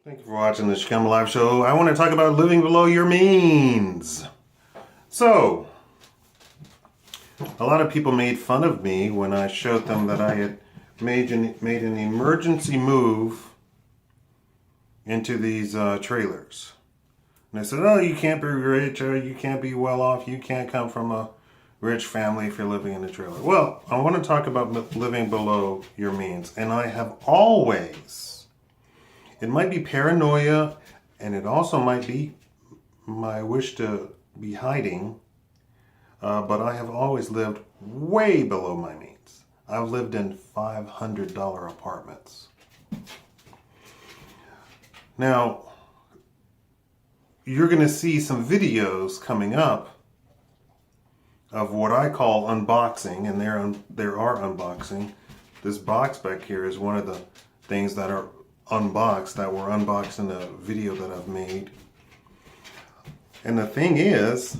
Thank you for watching the Shakaama Live Show. I want to talk about living below your means. So, a lot of people made fun of me when I showed them that I had made an emergency move into these trailers. And they said, oh, you can't be rich, or you can't be well off, you can't come from a rich family if you're living in a trailer. Well, I want to talk about living below your means. And I have always... It might be paranoia, and it also might be my wish to be hiding, but I have always lived way below my means. I've lived in $500 apartments. Now, you're going to see some videos coming up of what I call unboxing, and there are unboxing. This box back here is one of the things that are unboxed, that were unboxed in a video that I've made. And the thing is,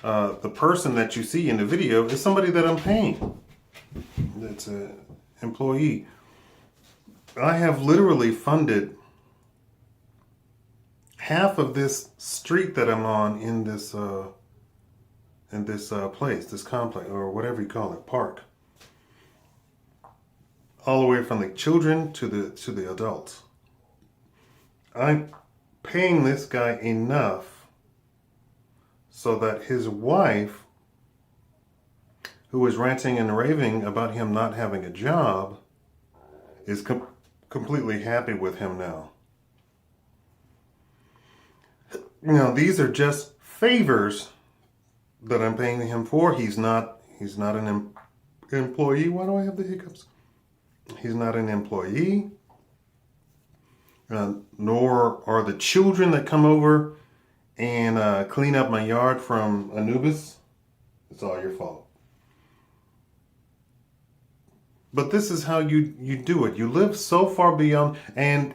the person that you see in the video is somebody that I'm paying. It's an employee. I have literally funded half of this street that I'm on in this place, this complex, or whatever you call it, park. All the way from the children to the adults. I'm paying this guy enough so that his wife, who was ranting and raving about him not having a job, is completely happy with him now. Now, these are just favors that I'm paying him for. He's not an employee. Why do I have the hiccups? He's not an employee, nor are the children that come over and clean up my yard from Anubis. It's all your fault. But this is how you do it. You live so far beyond, and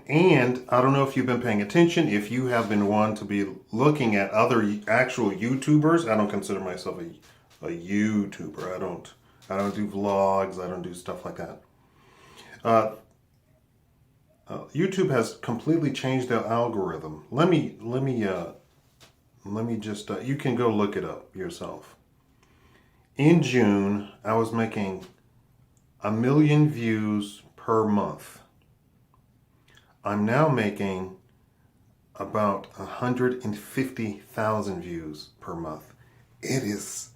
I don't know if you've been paying attention, if you have been one to be looking at other actual YouTubers. I don't consider myself a YouTuber. I don't do vlogs. I don't do stuff like that. YouTube has completely changed their algorithm. Let me just, you can go look it up yourself. In June, I was making 1 million views per month. I'm now making about 150,000 views per month. It's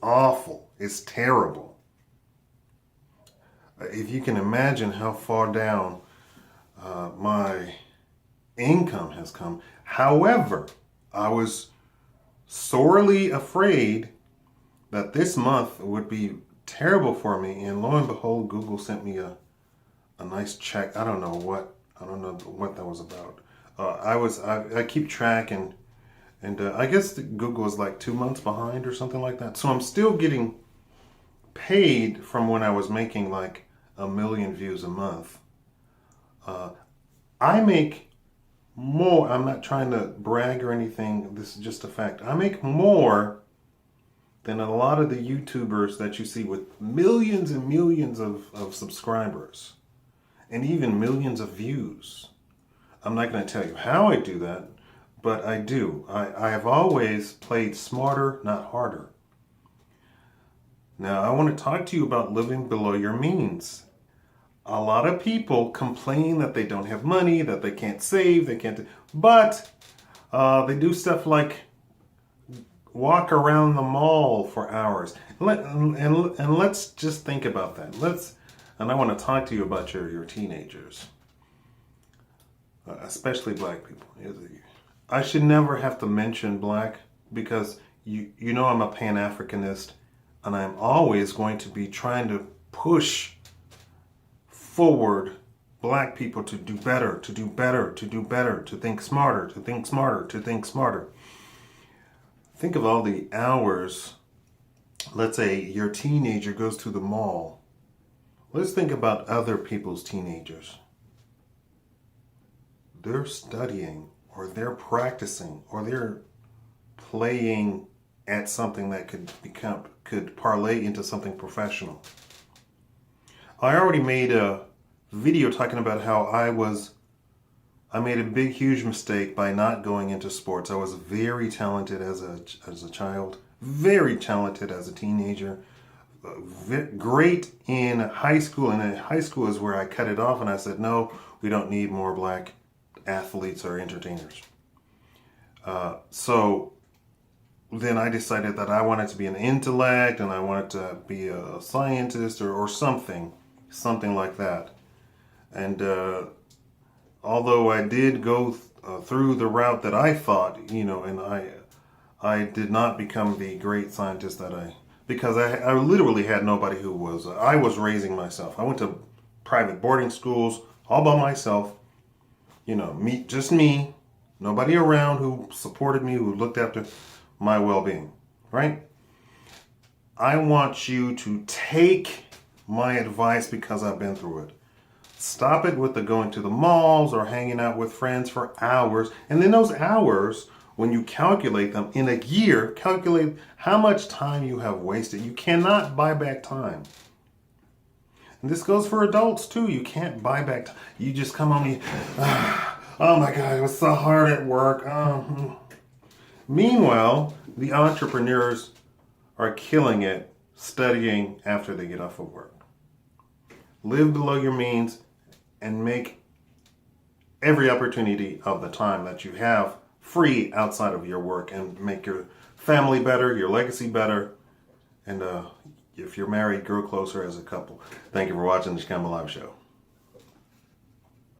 awful. It's terrible. If you can imagine how far down my income has come. However, I was sorely afraid that this month would be terrible for me, and lo and behold, Google sent me a nice check. I don't know what that was about. I keep track, and I guess Google is like 2 months behind or something like that. So I'm still getting paid from when I was making like 1 million views a month. I make more. I'm not trying to brag or anything. This is just a fact. I make more than a lot of the YouTubers that you see with millions and millions of subscribers and even millions of views. I'm not going to tell you how I do that, but I do. I have always played smarter, not harder. Now, I want to talk to you about living below your means. A lot of people complain that they don't have money, that they can't save, but they do stuff like walk around the mall for hours. And let's just think about that. And I want to talk to you about your teenagers, especially black people. I should never have to mention black because you know I'm a Pan-Africanist, and I'm always going to be trying to push forward black people to do better, to do better, to do better, to think smarter, to think smarter, to think smarter. Think of all the hours. Let's say your teenager goes to the mall. Let's think about other people's teenagers. They're studying, or they're practicing, or they're playing at something that could parlay into something professional. I already made a video talking about how I was I made a big, huge mistake by not going into sports. I was very talented as a child, very talented as a teenager, great in high school. And in high school is where I cut it off and I said, no, we don't need more black athletes or entertainers. So then I decided that I wanted to be an intellect and I wanted to be a scientist or something like that. And although I did go through the route that I thought, and I did not become the great scientist that because I literally had nobody who was, I was raising myself. I went to private boarding schools all by myself, just me, nobody around who supported me, who looked after my well-being, right? I want you to take my advice because I've been through it. Stop it with the going to the malls or hanging out with friends for hours. And then those hours, when you calculate them in a year, calculate how much time you have wasted. You cannot buy back time. And this goes for adults too. You can't buy back time. You just come on me, oh my God, it was so hard at work. Meanwhile, the entrepreneurs are killing it studying after they get off of work. Live below your means and make every opportunity of the time that you have free outside of your work and make your family better, your legacy better, and if you're married, grow closer as a couple. Thank you for watching the Shakaama Live Show.